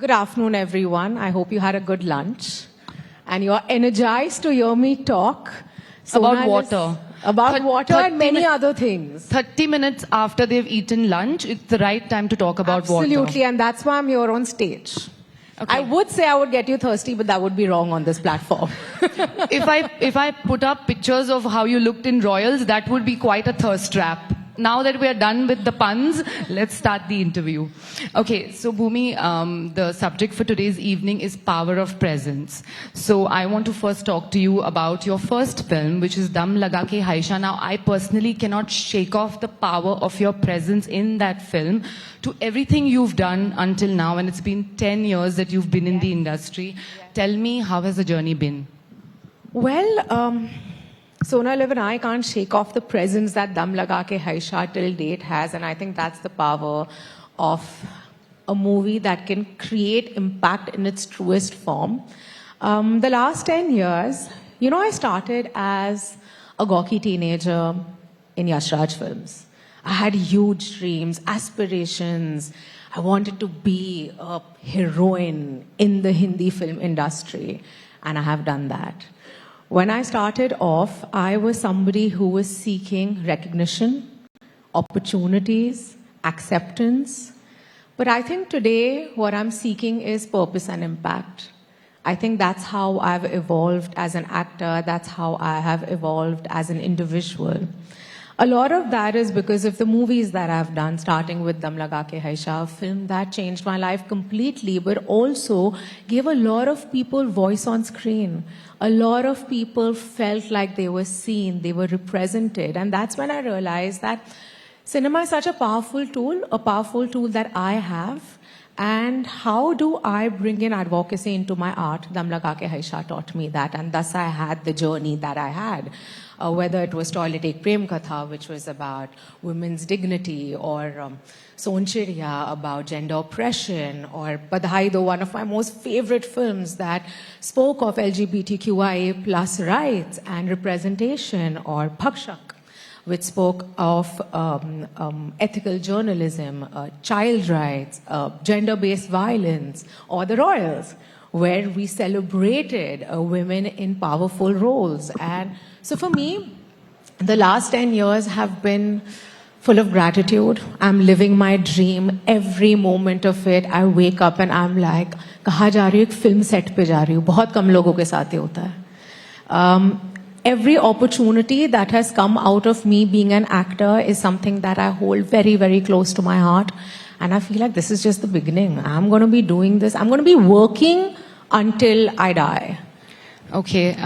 Good afternoon, everyone. I hope you had a good lunch. And you're energized to hear me talk. About water. About water and many other things. 30 minutes after they've eaten lunch, it's the right time to talk about water. Absolutely, and that's why I'm here on stage. Okay. I would say I would get you thirsty, but that would be wrong on this platform. If I put up pictures of how you looked in Royals, that would be quite a thirst trap. Now that we are done with the puns, let's start the interview. Okay, so Bhumi, the subject for today's evening is power of presence. So I want to first talk to you about your first film, which is Dum Laga Ke Haisha. Now, I personally cannot shake off the power of your presence in that film to everything you've done until now, and it's been 10 years that you've been in the industry. Tell me, how has the journey been? Well, Sona Liv and I can't shake off the presence that Dum Laga Ke Haisha till date has, and I think that's the power of a movie that can create impact in its truest form. The last 10 years, I started as a gawky teenager in Yash Raj films. I had huge dreams, aspirations. I wanted to be a heroine in the Hindi film industry, and I have done that. When I started off, I was somebody who was seeking recognition, opportunities, acceptance. But I think today what I'm seeking is purpose and impact. I think that's how I've evolved as an actor. That's how I have evolved as an individual. A lot of that is because of the movies that I've done, starting with Dum Laga Ke Haisha, a film that changed my life completely, but also gave a lot of people voice on screen. A lot of people felt like they were seen, they were represented. And that's when I realized that cinema is such a powerful tool that I have. And how do I bring in advocacy into my art? Dum Laga Ke Haisha taught me that, and thus I had the journey that I had. Whether it was Toilet Ek Prem Katha, which was about women's dignity, or Sonchiriya about gender oppression, or Badhaai, though one of my most favorite films that spoke of LGBTQIA plus rights and representation, or Bhakshak, which spoke of ethical journalism, child rights, gender-based violence, or The Royals, where we celebrated women in powerful roles. And so for me, the last 10 years have been full of gratitude. I'm living my dream every moment of it. I wake up and I'm like, kaha ja rahi hu? Ek film set pe ja rahi hu. Bahut kam logon ke saath hi hota hai. Every opportunity that has come out of me being an actor is something that I hold very, very close to my heart. And I feel like this is just the beginning. I'm going to be doing this. I'm going to be working until I die. Okay,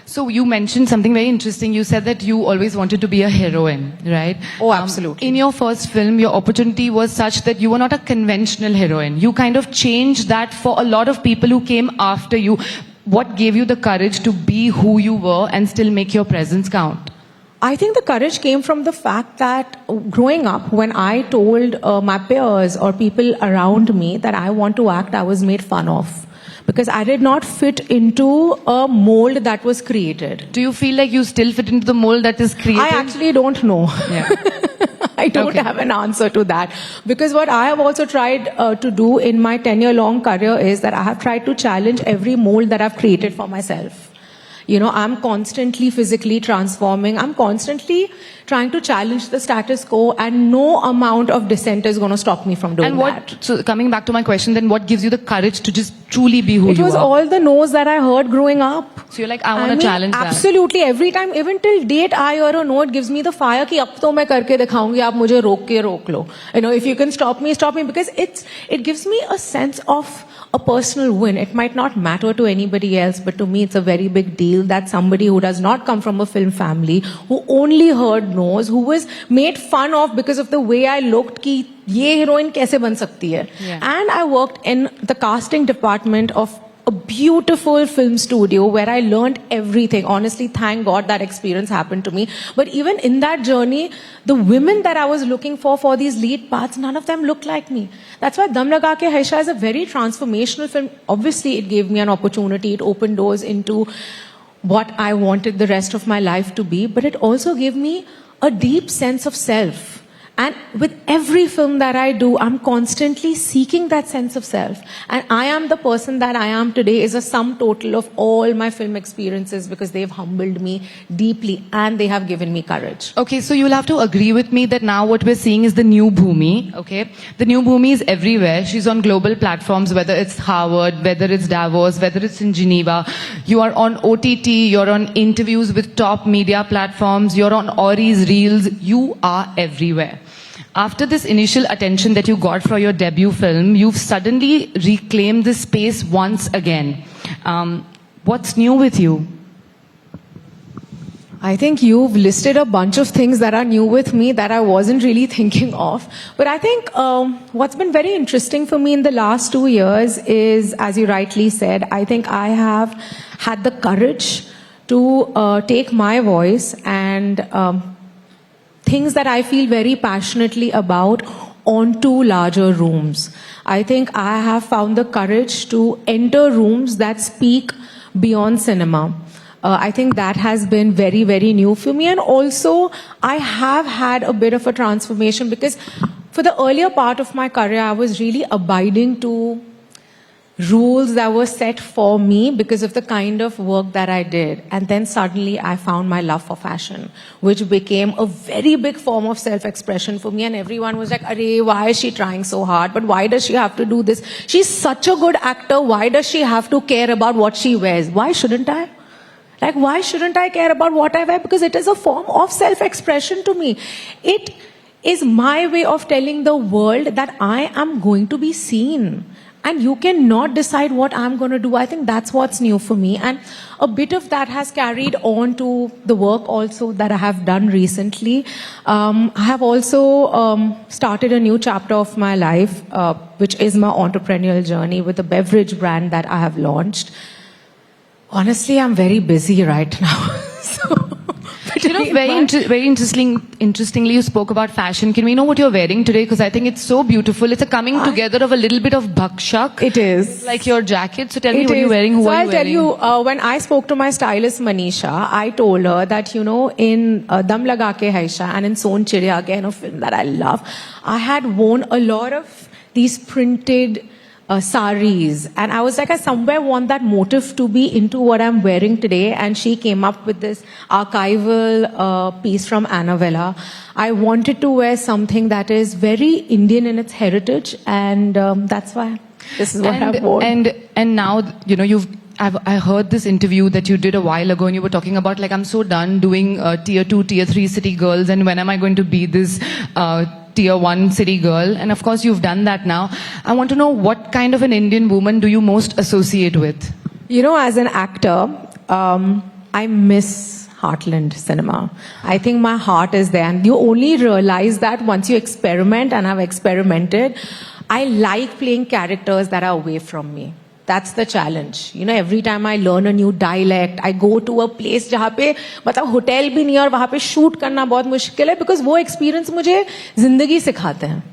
so you mentioned something very interesting. You said that you always wanted to be a heroine, right? Oh, absolutely. In your first film, your opportunity was such that you were not a conventional heroine. You kind of changed that for a lot of people who came after you. What gave you the courage to be who you were and still make your presence count? I think the courage came from the fact that growing up, when I told my peers or people around me that I want to act, I was made fun of. Because I did not fit into a mold that was created. Do you feel like you still fit into the mold that is created? I actually don't know. Yeah. I don't have an answer to that. Because what I have also tried to do in my 10-year-long career is that I have tried to challenge every mold that I've created for myself. I'm constantly physically transforming. I'm constantly trying to challenge the status quo, and no amount of dissent is going to stop me from doing that. So coming back to my question, then what gives you the courage to just truly be who you are? It was all the no's that I heard growing up. So you're like, I want to challenge that. Absolutely. Every time, even till date, I hear a no, it gives me the fire ki ab to main karke dikhaungi, aap mujhe rok lo. If you can stop me, because it gives me a sense of a personal win. It might not matter to anybody else, but to me it's a very big deal that somebody who does not come from a film family, who only heard no's, who was made fun of because of the way I looked, ki ye heroine kaise ban sakti hai. Yeah. And I worked in the casting department of a beautiful film studio where I learned everything. Honestly, thank God that experience happened to me. But even in that journey, the women that I was looking for these lead parts, none of them looked like me. That's why Dum Laga Ke Haisha is a very transformational film. Obviously, it gave me an opportunity. It opened doors into what I wanted the rest of my life to be. But it also gave me a deep sense of self. And with every film that I do, I'm constantly seeking that sense of self. And I am the person that I am today is a sum total of all my film experiences because they've humbled me deeply and they have given me courage. Okay, so you'll have to agree with me that now what we're seeing is the new Bhumi, okay? The new Bhumi is everywhere. She's on global platforms, whether it's Harvard, whether it's Davos, whether it's in Geneva. You are on OTT, you're on interviews with top media platforms, you're on Ori's Reels, you are everywhere. After this initial attention that you got for your debut film, you've suddenly reclaimed this space once again. What's new with you? I think you've listed a bunch of things that are new with me that I wasn't really thinking of. But I think what's been very interesting for me in the last 2 years is, as you rightly said, I think I have had the courage to take my voice and things that I feel very passionately about onto larger rooms. I think I have found the courage to enter rooms that speak beyond cinema. I think that has been very, very new for me. And also, I have had a bit of a transformation because for the earlier part of my career, I was really abiding to rules that were set for me because of the kind of work that I did. And then suddenly I found my love for fashion, which became a very big form of self-expression for me. And everyone was like, "Arey, why is she trying so hard? But why does she have to do this? She's such a good actor. Why does she have to care about what she wears? Why shouldn't I? Like, why shouldn't I care about what I wear? Because it is a form of self-expression to me. It is my way of telling the world that I am going to be seen. And you cannot decide what I'm going to do. I think that's what's new for me. And a bit of that has carried on to the work also that I have done recently. I have also started a new chapter of my life, which is my entrepreneurial journey with a beverage brand that I have launched. Honestly, I'm very busy right now. You know, very interestingly, you spoke about fashion. Can we know what you're wearing today? Because I think it's so beautiful. It's a coming together of a little bit of bhakshak. It is. Like your jacket. So tell me what you're wearing. Who are you wearing? So I'll tell you, when I spoke to my stylist Manisha, I told her that, you know, in Dam Laga Ke Haisha and in Son Chiriya, again, a film that I love, I had worn a lot of these printed saris, and I was like, I somewhere want that motif to be into what I'm wearing today. And she came up with this archival piece from Annavella. I wanted to wear something that is very Indian in its heritage, and that's why this is what I've worn. And now, you know, I heard this interview that you did a while ago, and you were talking about, like, I'm so done doing tier 2, tier 3 city girls, and when am I going to be this tier 1 city girl? And of course, you've done that now. I want to know, what kind of an Indian woman do you most associate with? You know, as an actor, I miss heartland cinema. I think my heart is there, and you only realize that once you experiment, and I've experimented. I like playing characters that are away from me. That's the challenge. You know, every time I learn a new dialect, I go to a place जहाँ पे मतलब hotel भी नहीं है और वहाँ पे shoot करना बहुत मुश्किल है because वो experience मुझे जिंदगी सिखाते हैं.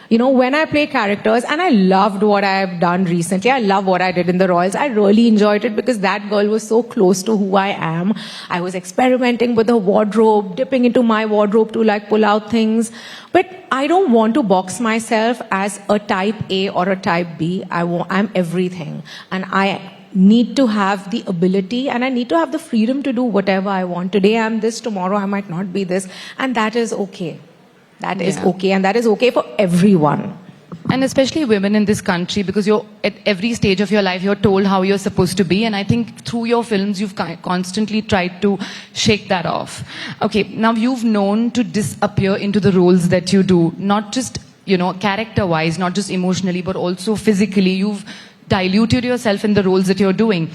You know, when I play characters, and I loved what I've done recently. I love what I did in the Royals. I really enjoyed it because that girl was so close to who I am. I was experimenting with her wardrobe, dipping into my wardrobe to like pull out things. But I don't want to box myself as a type A or a type B. I'm everything. And I need to have the ability and I need to have the freedom to do whatever I want. Today I'm this, tomorrow I might not be this. And that is okay. That is okay, and that is okay for everyone. And especially women in this country, because you're at every stage of your life, you're told how you're supposed to be. And I think through your films, you've constantly tried to shake that off. Okay, now you've known to disappear into the roles that you do, not just, you know, character-wise, not just emotionally, but also physically. You've diluted yourself in the roles that you're doing.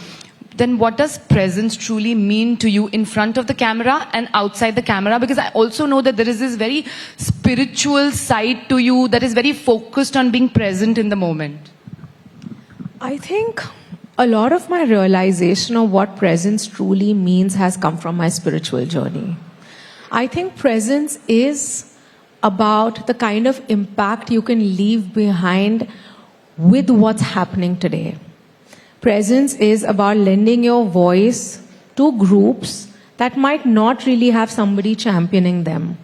Then what does presence truly mean to you in front of the camera and outside the camera? Because I also know that there is this very spiritual side to you that is very focused on being present in the moment. I think a lot of my realization of what presence truly means has come from my spiritual journey. I think presence is about the kind of impact you can leave behind with what's happening today. Presence is about lending your voice to groups that might not really have somebody championing them.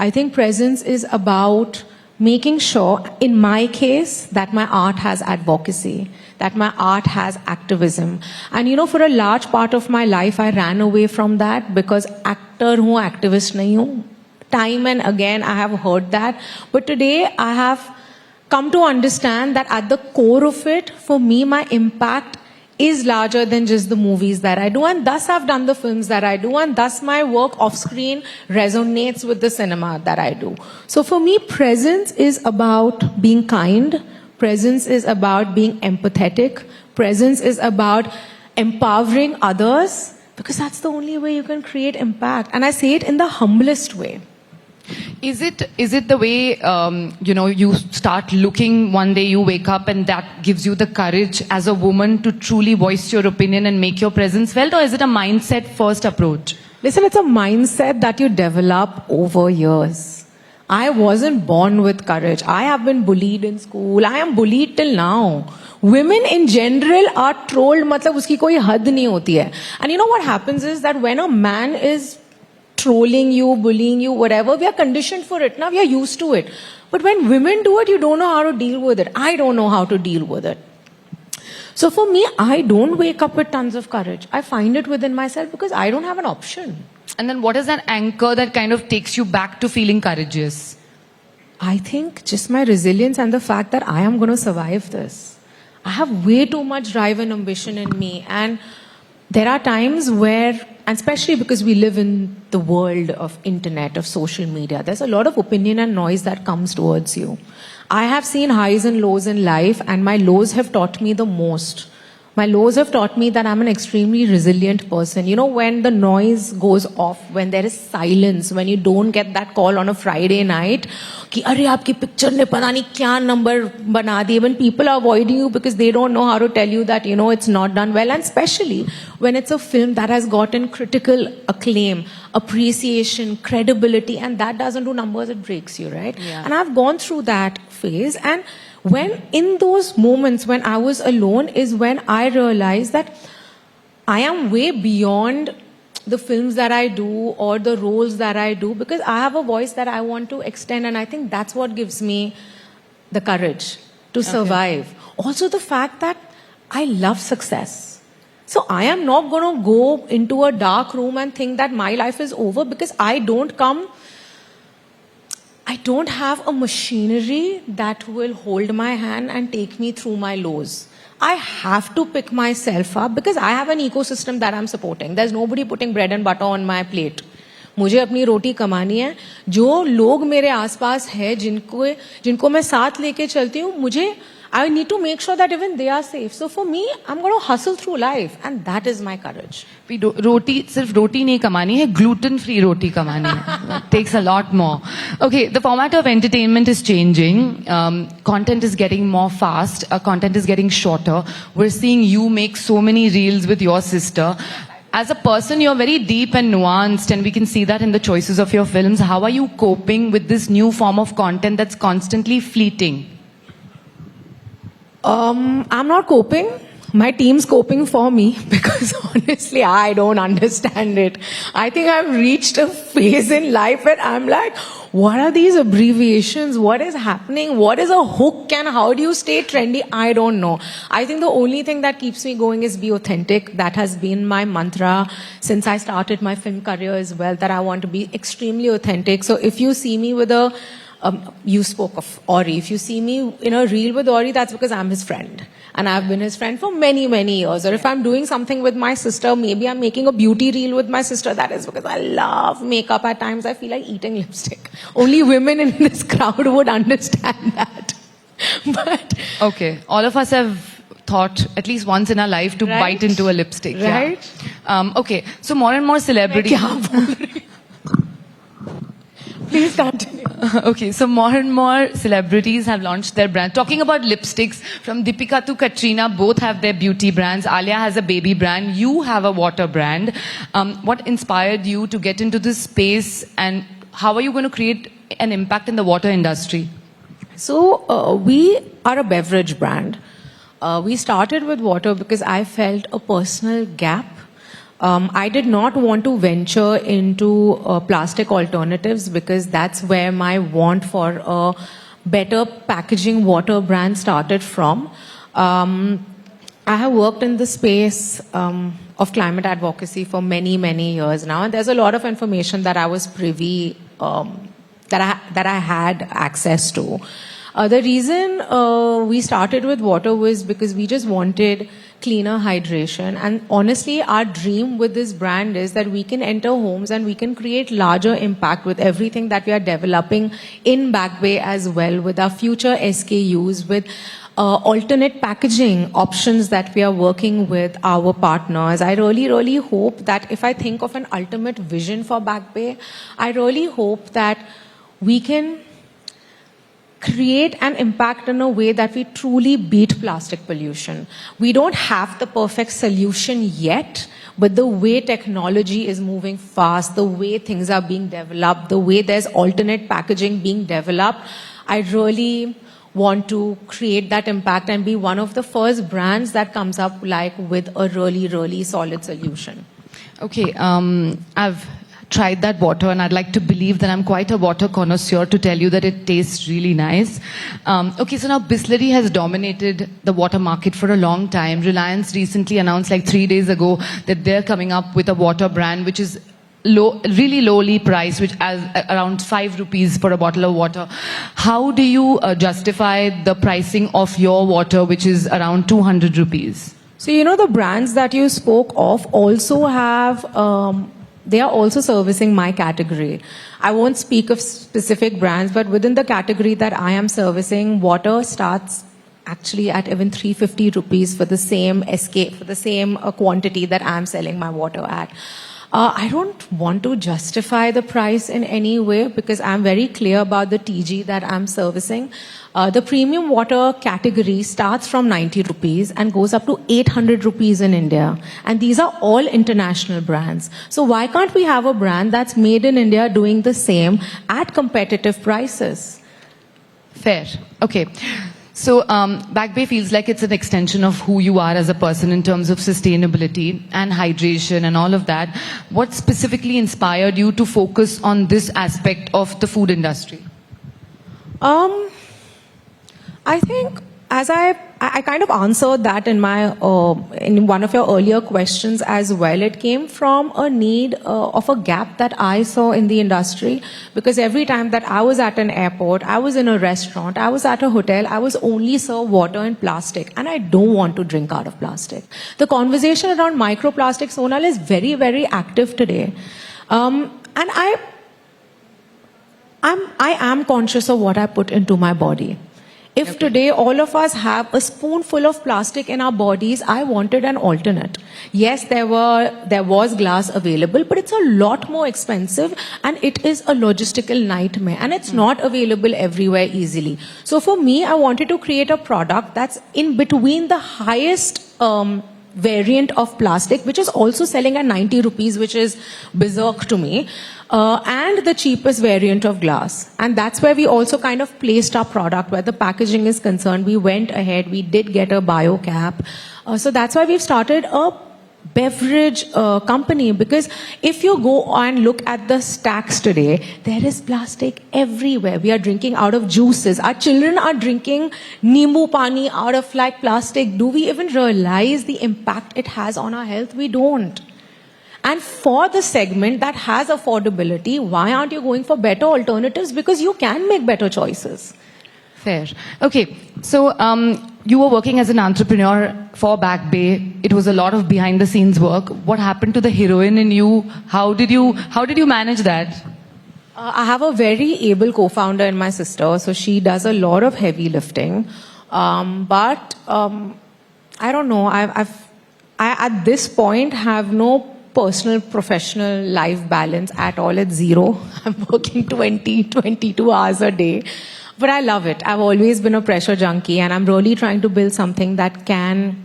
I think presence is about making sure, in my case, that my art has advocacy, that my art has activism. And you know, for a large part of my life, I ran away from that because actor hu, activist nahi hu. Time and again, I have heard that. But today, I have come to understand that at the core of it, for me, my impact is larger than just the movies that I do, and thus I've done the films that I do, and thus my work off screen resonates with the cinema that I do. So for me, presence is about being kind, presence is about being empathetic, presence is about empowering others, because that's the only way you can create impact. And I say it in the humblest way. Is it the way, you start looking one day, you wake up and that gives you the courage as a woman to truly voice your opinion and make your presence felt, or is it a mindset first approach? Listen, it's a mindset that you develop over years. I wasn't born with courage. I have been bullied in school. I am bullied till now. Women in general are trolled, matlab uski koi had nahi hoti hai. And you know what happens is that when a man is trolling you, bullying you, whatever, we are conditioned for it. Now we are used to it. But when women do it, you don't know how to deal with it. I don't know how to deal with it. So for me, I don't wake up with tons of courage. I find it within myself because I don't have an option. And then what is that anchor that kind of takes you back to feeling courageous? I think just my resilience and the fact that I am going to survive this. I have way too much drive and ambition in me. And there are times where, and especially because we live in the world of internet, of social media, there's a lot of opinion and noise that comes towards you. I have seen highs and lows in life, and my lows have taught me the most. My lows have taught me that I'm an extremely resilient person. You know, when the noise goes off, when there is silence, when you don't get that call on a Friday night, कि अरे आपकी picture ने पता नहीं क्या number बना दिए, when people are avoiding you because they don't know how to tell you that, you know, it's not done well, and especially when it's a film that has gotten critical acclaim, appreciation, credibility, and that doesn't do numbers, it breaks you, right? Yeah. And I've gone through that phase, and when in those moments when I was alone is when I realized that I am way beyond the films that I do or the roles that I do, because I have a voice that I want to extend, and I think that's what gives me the courage to survive. Okay. Also the fact that I love success. So I am not going to go into a dark room and think that my life is over, because I don't have a machinery that will hold my hand and take me through my lows. I have to pick myself up because I have an ecosystem that I'm supporting. There's nobody putting bread and butter on my plate. मुझे अपनी रोटी कमानी है. जो लोग मेरे आसपास हैं, जिनको मैं साथ लेके चलती हूँ, मुझे I need to make sure that even they are safe. So for me, I'm going to hustle through life, and that is my courage. रोटी सिर्फ रोटी नहीं कमानी है, gluten free रोटी कमानी है. It takes a lot more. Okay, the format of entertainment is changing. Content is getting more fast. Content is getting shorter. We're seeing you make so many reels with your sister. As a person, you're very deep and nuanced, and we can see that in the choices of your films. How are you coping with this new form of content that's constantly fleeting? I'm not coping. My team's coping for me, because honestly, I don't understand it. I think I've reached a phase in life where I'm like, what are these abbreviations? What is happening? What is a hook, and how do you stay trendy? I don't know. I think the only thing that keeps me going is be authentic. That has been my mantra since I started my film career as well, that I want to be extremely authentic. So if you see me with you spoke of Ori. If you see me in a reel with Ori, that's because I'm his friend. And I've been his friend for many, many years. Or if I'm doing something with my sister, maybe I'm making a beauty reel with my sister, that is because I love makeup. At times I feel like eating lipstick. Only women in this crowd would understand that. But okay, all of us have thought at least once in our life to bite into a lipstick. Right. Yeah. Okay, so more and more celebrities... Please continue. Okay, so more and more celebrities have launched their brand. Talking about lipsticks, from Deepika to Katrina, both have their beauty brands. Alia has a baby brand. You have a water brand. What inspired you to get into this space, and how are you going to create an impact in the water industry? So we are a beverage brand. We started with water because I felt a personal gap. I did not want to venture into plastic alternatives because that's where my want for a better packaging water brand started from. I have worked in the space of climate advocacy for many, many years now, and there's a lot of information that I was privy, that I had access to. The reason we started with water was because we just wanted cleaner hydration. And honestly, our dream with this brand is that we can enter homes and we can create larger impact with everything that we are developing in Backbay as well, with our future SKUs, with alternate packaging options that we are working with our partners. I really, really hope that if I think of an ultimate vision for Backbay, I really hope that we can create an impact in a way that we truly beat plastic pollution. We don't have the perfect solution yet, but the way technology is moving fast, the way things are being developed, the way there's alternate packaging being developed, I really want to create that impact and be one of the first brands that comes up like with a really, really solid solution. Okay, I've tried that water and I'd like to believe that I'm quite a water connoisseur to tell you that it tastes really nice. Okay, so now Bisleri has dominated the water market for a long time. Reliance recently announced like 3 days ago that they're coming up with a water brand which is really lowly priced, which as around 5 rupees for a bottle of water. How do you justify the pricing of your water, which is around 200 rupees? So, you know, the brands that you spoke of also have, they are also servicing my category. I won't speak of specific brands, but within the category that I am servicing, water starts actually at even 350 rupees for the same for the same quantity that I'm selling my water at. I don't want to justify the price in any way because I'm very clear about the TG that I'm servicing. The premium water category starts from 90 rupees and goes up to 800 rupees in India. And these are all international brands. So why can't we have a brand that's made in India doing the same at competitive prices? Fair. Okay. So Backbay feels like it's an extension of who you are as a person in terms of sustainability and hydration and all of that. What specifically inspired you to focus on this aspect of the food industry? I think as I kind of answered that in my in one of your earlier questions as well. It came from a need of a gap that I saw in the industry, because every time that I was at an airport, I was in a restaurant, I was at a hotel, I was only served water in plastic, and I don't want to drink out of plastic. The conversation around microplastic, Sonal, is very, very active today, and I am conscious of what I put into my body. If today all of us have a spoonful of plastic in our bodies, I wanted an alternate. Yes, there was glass available, but it's a lot more expensive and it is a logistical nightmare and it's not available everywhere easily. So for me, I wanted to create a product that's in between the highest variant of plastic, which is also selling at 90 rupees, which is berserk to me, and the cheapest variant of glass. And that's where we also kind of placed our product, where the packaging is concerned. We went ahead, we did get a bio cap. So that's why we've started a beverage company, because if you go and look at the stacks today, there is plastic everywhere. We are drinking out of juices. Our children are drinking nimbu pani out of like plastic. Do we even realize the impact it has on our health? We don't. And for the segment that has affordability, why aren't you going for better alternatives? Because you can make better choices. Fair. Okay, so you were working as an entrepreneur for Backbay. It was a lot of behind-the-scenes work. What happened to the heroine in you? How did you manage that? I have a very able co-founder in my sister, so she does a lot of heavy lifting. But I don't know. I at this point have no personal, professional life balance at all. It's zero. I'm working 22 hours a day. But I love it. I've always been a pressure junkie, and I'm really trying to build something that can,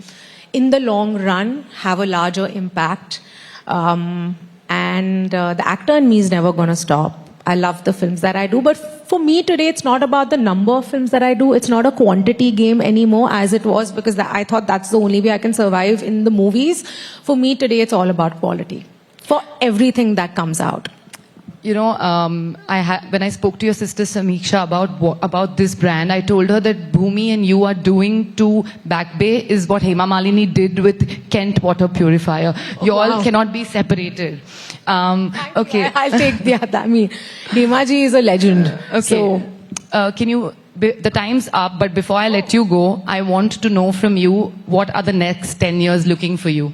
in the long run, have a larger impact. And the actor in me is never going to stop. I love the films that I do. But for me today, it's not about the number of films that I do. It's not a quantity game anymore as it was, because I thought that's the only way I can survive in the movies. For me today, it's all about quality for everything that comes out. You know, when I spoke to your sister Samiksha about this brand, I told her that Bhumi and you are doing to Backbay is what Hema Malini did with Kent water purifier. You all cannot be separated. Okay. I'll take that. I mean, Hema ji is a legend. Okay. So, can you? The time's up, but before I let you go, I want to know from you, what are the next 10 years looking for you?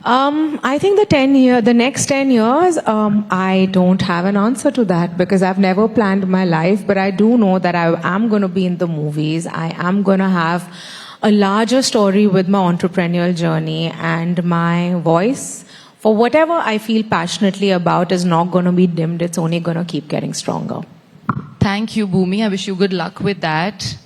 I think the next 10 years, I don't have an answer to that because I've never planned my life, but I do know that I am going to be in the movies. I am going to have a larger story with my entrepreneurial journey, and my voice for whatever I feel passionately about is not going to be dimmed. It's only going to keep getting stronger. Thank you, Bhumi. I wish you good luck with that.